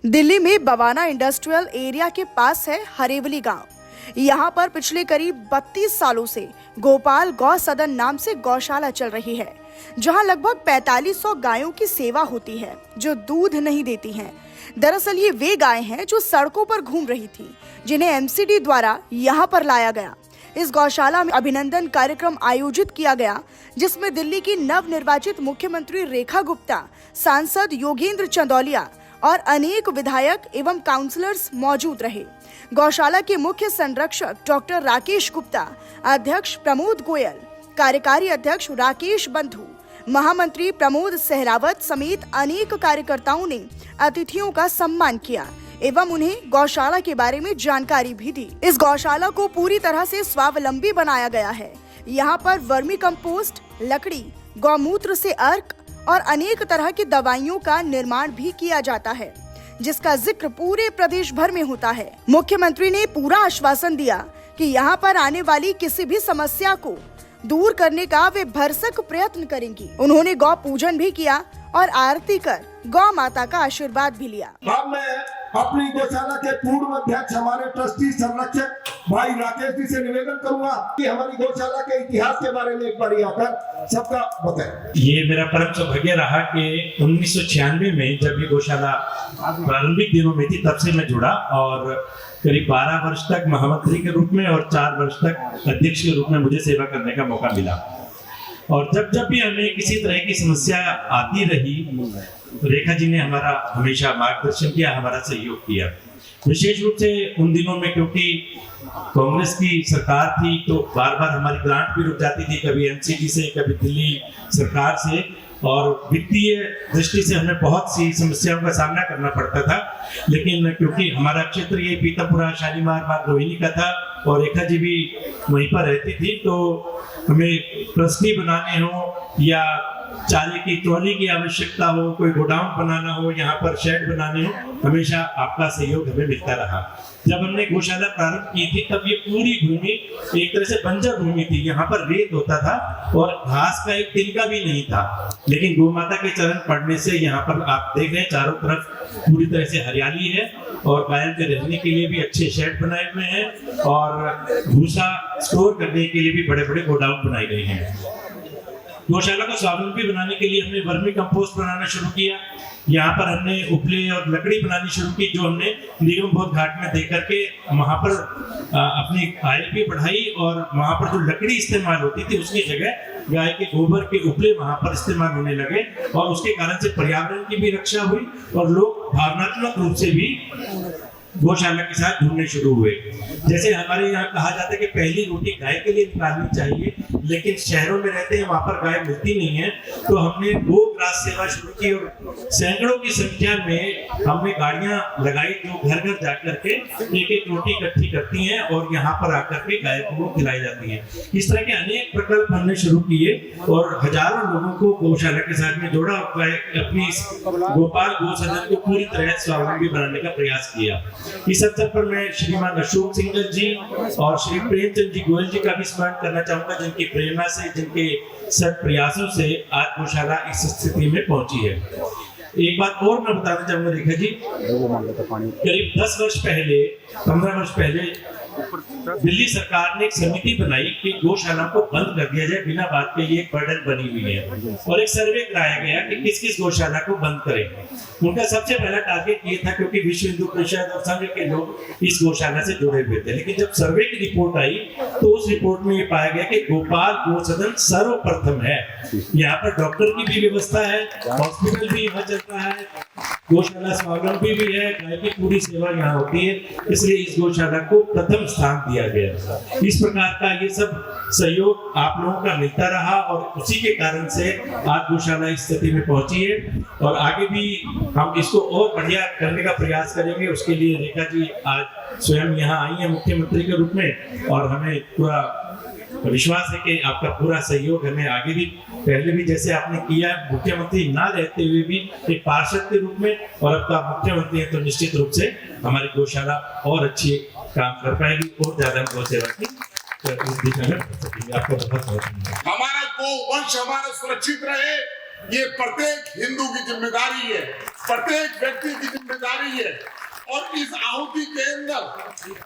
दिल्ली में Bawana industrial area के पास है हरेवली गांव। यहाँ पर पिछले करीब 32 सालों से गोपाल गौ सदन नाम से गौशाला चल रही है, जहाँ लगभग 4500 गायों की सेवा होती है जो दूध नहीं देती हैं। दरअसल ये वे गायें हैं जो सड़कों पर घूम रही थी, जिन्हें एमसीडी द्वारा यहाँ पर लाया गया। इस गौशाला में अभिनंदन कार्यक्रम आयोजित किया गया, जिसमें दिल्ली की नवनिर्वाचित मुख्यमंत्री रेखा गुप्ता, सांसद योगेंद्र चंदौलिया और अनेक विधायक एवं काउंसलर्स मौजूद रहे। गौशाला के मुख्य संरक्षक डॉक्टर राकेश गुप्ता, अध्यक्ष प्रमोद गोयल, कार्यकारी अध्यक्ष राकेश बंधु, महामंत्री प्रमोद सहरावत समेत अनेक कार्यकर्ताओं ने अतिथियों का सम्मान किया एवं उन्हें गौशाला के बारे में जानकारी भी दी। इस गौशाला को पूरी तरह से स्वावलंबी बनाया गया है। यहाँ पर वर्मी कंपोस्ट, लकड़ी, गौमूत्र से अर्क और अनेक तरह की दवाइयों का निर्माण भी किया जाता है, जिसका जिक्र पूरे प्रदेश भर में होता है। मुख्यमंत्री ने पूरा आश्वासन दिया कि यहाँ पर आने वाली किसी भी समस्या को दूर करने का वे भरसक प्रयत्न करेंगी। उन्होंने गौ पूजन भी किया और आरती कर गौ माता का आशीर्वाद भी लिया। अब मैं अपनी गौशाला के पूर्व अध्यक्ष, हमारे ट्रस्टी संरक्षक भाई राकेश जी से निवेदन करूंगा कि हमारी गौशाला के इतिहास के बारे में एक बार आकर सबका बताएं। ये मेरा परम सौभाग्य रहा कि 1996 में जब ये गौशाला प्रारंभिक दिनों में थी, तब से मैं जुड़ा और करीब 12 वर्ष तक महामंत्री के रूप में और 4 वर्ष तक अध्यक्ष के रूप में मुझे सेवा करने का मौका मिला। और जब भी हमें किसी तरह की समस्या आती रही, रेखा जी ने हमारा हमेशा मार्गदर्शन किया, हमारा सहयोग किया। विशेष रूप से उन दिनों में क्योंकि कांग्रेस की सरकार थी, तो बार बार हमारी ग्रांट भी रुक जाती थी, कभी एमसीडी से, कभी दिल्ली सरकार से, और वित्तीय दृष्टि से हमें बहुत सी समस्याओं का सामना करना पड़ता था। लेकिन क्योंकि हमारा क्षेत्र ये पीतापुरा, शालीमार बाग, रोहिणी का था और रेखा जी भी वहीं पर रहती थी, तो हमें ट्रस्टी बनाने हो या चारे की ट्रॉली की आवश्यकता हो, कोई गोडाउन बनाना हो, यहाँ पर शेड बनाने हो, हमेशा आपका सहयोग हमें मिलता रहा। जब हमने गौशाला प्रारंभ की थी, तब ये पूरी भूमि एक तरह से बंजर भूमि थी। यहाँ पर रेत होता था और घास का एक तिनका भी नहीं था। लेकिन गौ माता के चरण पड़ने से यहाँ पर आप देख रहे हैं चारों तरफ पूरी तरह से हरियाली है और गायों के रहने के लिए भी अच्छे शेड बनाए हुए हैं और भूसा स्टोर करने के लिए भी बड़े बड़े गोडाउन बनाए गए हैं। गौशाला को स्वावलंबी बनाने के लिए हमने वर्मी कंपोस्ट बनाना शुरू किया। यहाँ पर हमने उपले और लकड़ी बनानी शुरू की, जो हमने निगम बोध घाट में दे करके वहाँ पर अपनी आय भी बढ़ाई और वहाँ पर जो लकड़ी इस्तेमाल होती थी उसकी जगह गाय के गोबर के उपले वहाँ पर इस्तेमाल होने लगे और उसके कारण से पर्यावरण की भी रक्षा हुई और लोग भावनात्मक रूप से भी गौशाला के साथ जुड़ने शुरू हुए। जैसे हमारे यहाँ कहा जाता है कि पहली रोटी गाय के लिए निकालनी चाहिए, लेकिन शहरों में रहते हैं, वहाँ पर गाय मिलती नहीं है, तो हमने गो ग्रास सेवा शुरू की और सैकड़ों की संख्या में हमने गाड़ियां लगाई जो घर घर जाकर के एक एक रोटी इकट्ठी करती हैं और यहाँ पर आकर के गाय को खिलाई जाती है। इस तरह के अनेक प्रकल्प हमने शुरू किए और हजारों लोगों को गौशाला के साथ में जोड़ा और अपनी गोपाल गौ सदन को पूरी तरह स्वावलंबी बनाने का प्रयास किया। इस अवसर पर मैं श्रीमान अशोक सिंघल जी और श्री प्रेमचंद जी गोयल जी का भी स्मरण करना चाहूंगा, जिनकी प्रेरणा से, जिनके सत प्रयासों से आज गौशाला इस स्थिति में पहुंची है। एक बात और मैं बताना चाहूंगा रेखा जी, करीब 10 वर्ष पहले, 15 वर्ष पहले दिल्ली सरकार ने एक समिति बनाई कि गौशाला को बंद कर दिया जाए, बिना बात के ये एक बर्डन बनी हुई है और एक सर्वे कराया गया कि किस किस गौशाला को बंद करें। उनका सबसे पहला टारगेट ये था, क्योंकि विश्व हिंदू परिषद और संघ के लोग इस गौशाला से जुड़े हुए थे। लेकिन जब सर्वे की रिपोर्ट आई तो उस रिपोर्ट में ये पाया गया कि गोपाल गौ सदन सर्वप्रथम है। यहाँ पर डॉक्टर की भी व्यवस्था है, हॉस्पिटल भी यहाँ चलता है, गौशाला स्वावलंबी भी है, गाय की पूरी सेवा यहाँ होती है, इसलिए इस गौशाला को प्रथम स्थान दिया गया। इस प्रकार का ये सब सहयोग आप लोगों का मिलता रहा और उसी के कारण से आज गौशाला इस स्थिति में पहुंची है और आगे भी हम इसको और बढ़िया करने का प्रयास करेंगे। उसके लिए रेखा जी आज स्वयं यहाँ आई है मुख्यमंत्री के रूप में और हमें पूरा विश्वास है कि आपका पूरा सहयोग हमें आगे भी, पहले भी जैसे आपने किया मुख्यमंत्री ना रहते हुए भी एक पार्षद के रूप में, और अब का मुख्यमंत्री है तो निश्चित रूप से हमारी गौशाला और अच्छी काम कर पाएगी और ज्यादा गौ सेवा की दिशा में बढ़ सकेंगे। आपका बहुत बहुत धन्यवाद। हमारा गौ वंश हमारा सुरक्षित रहे, ये प्रत्येक हिंदू की जिम्मेदारी है। प्रत्येक व्यक्ति की जिम्मेदारी है और इस आहुति के अंदर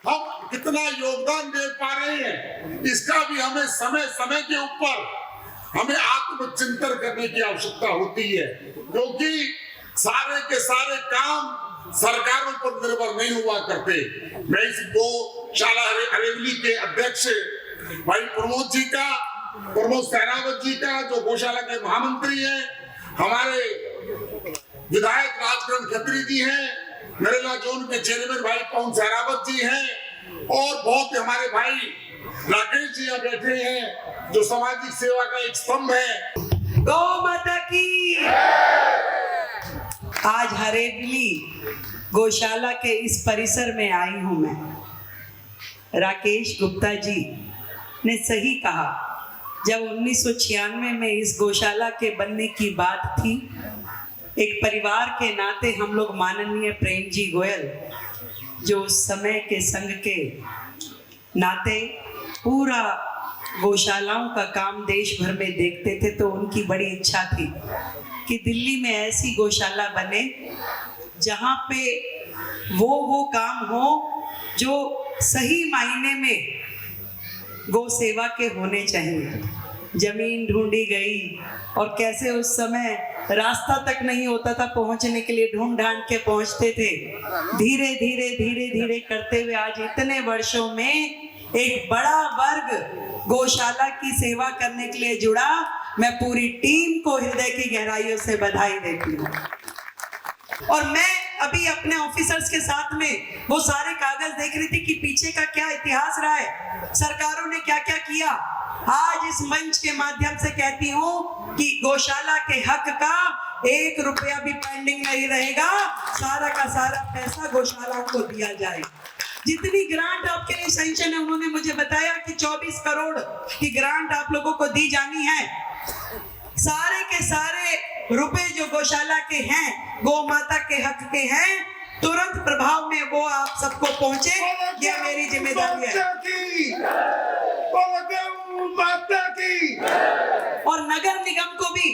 हम कितना योगदान दे पा रहे हैं इसका भी हमें समय समय के ऊपर हमें आत्मचिंतन करने की आवश्यकता होती है, क्योंकि सारे के सारे काम सरकारों पर निर्भर नहीं हुआ करते। मैं इस गौशाला हरेवली के अध्यक्ष भाई प्रमोद सहरावत जी का, जो गौशाला के महामंत्री हैं, हमारे विधायक राजकरण खत्री जी हैं, नरेला जोन के चेयरमैन भाई पवन सहरावत जी हैं, और बहुत हमारे भाई राकेश जी यहाँ बैठे हैं जो सामाजिक सेवा का एक स्तंभ है। गौ माता की। आज हरेवली गौशाला के इस परिसर में आई हूं मैं। राकेश गुप्ता जी ने सही कहा, जब 1996 में इस गौशाला के बनने की बात थी, एक परिवार के नाते हम लोग माननीय प्रेम जी गोयल, जो उस समय के संघ के नाते पूरा गौशालाओं का काम देश भर में देखते थे, तो उनकी बड़ी इच्छा थी कि दिल्ली में ऐसी गौशाला बने जहाँ पे वो काम हो जो सही मायने में गौ सेवा के होने चाहिए। जमीन ढूंढी गई और कैसे उस समय रास्ता तक नहीं होता था, पहुंचने के लिए ढूंढ ढांड के पहुंचते थे। धीरे धीरे धीरे धीरे करते हुए आज इतने वर्षों में एक बड़ा वर्ग गौशाला की सेवा करने के लिए जुड़ा। मैं पूरी टीम को हृदय की गहराइयों से बधाई देती हूँ। और मैं अभी अपने ऑफिसर्स के साथ में वो सारे कागज देख रही थी कि पीछे का क्या इतिहास रहा है, सरकारों ने क्या क्या किया। आज इस मंच के माध्यम से कहती हूँ कि गौशाला के हक का 1 रुपया भी पेंडिंग नहीं रहेगा, सारा का सारा पैसा गौशाला को दिया जाएगा। जितनी ग्रांट आपके लिए सैंक्शन है, उन्होंने मुझे बताया कि 24 करोड़ की ग्रांट आप लोगों को दी जानी है। सारे के सारे रुपए जो गौशाला के हैं, गौ माता के हक के हैं, तुरंत प्रभाव में वो आप सबको पहुंचे, ये मेरी जिम्मेदारी है। और नगर निगम को भी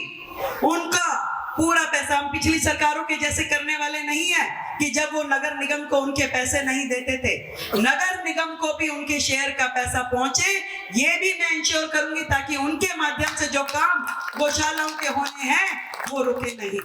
उनका पूरा पैसा, हम पिछली सरकारों के जैसे करने वाले नहीं है कि जब वो नगर निगम को उनके पैसे नहीं देते थे, नगर निगम को भी उनके शेयर का पैसा पहुंचे, ये भी मैं इंश्योर करूंगी ताकि उनके माध्यम से जो काम गौशालाओं के होने हैं वो रुके नहीं।